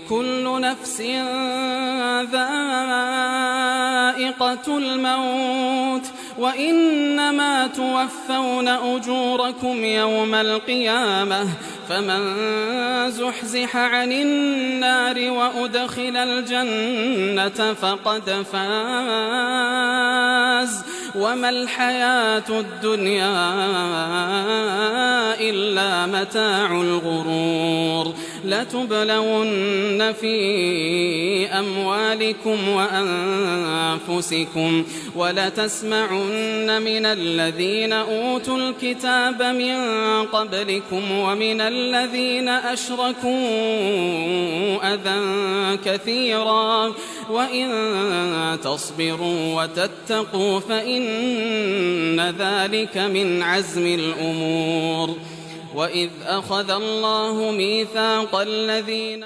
كل نفس ذائقة الموت وإنما توفون أجوركم يوم القيامة فمن زحزح عن النار وأدخل الجنة فقد فاز وما الحياة الدنيا إلا متاع الغرور لتبلون في أموالكم وأنفسكم ولتسمعن من الذين أوتوا الكتاب من قبلكم ومن الذين أشركوا أذى كثيرا وإن تصبروا وتتقوا فإن ذلك من عزم الأمور وإذ أخذ الله ميثاق الذين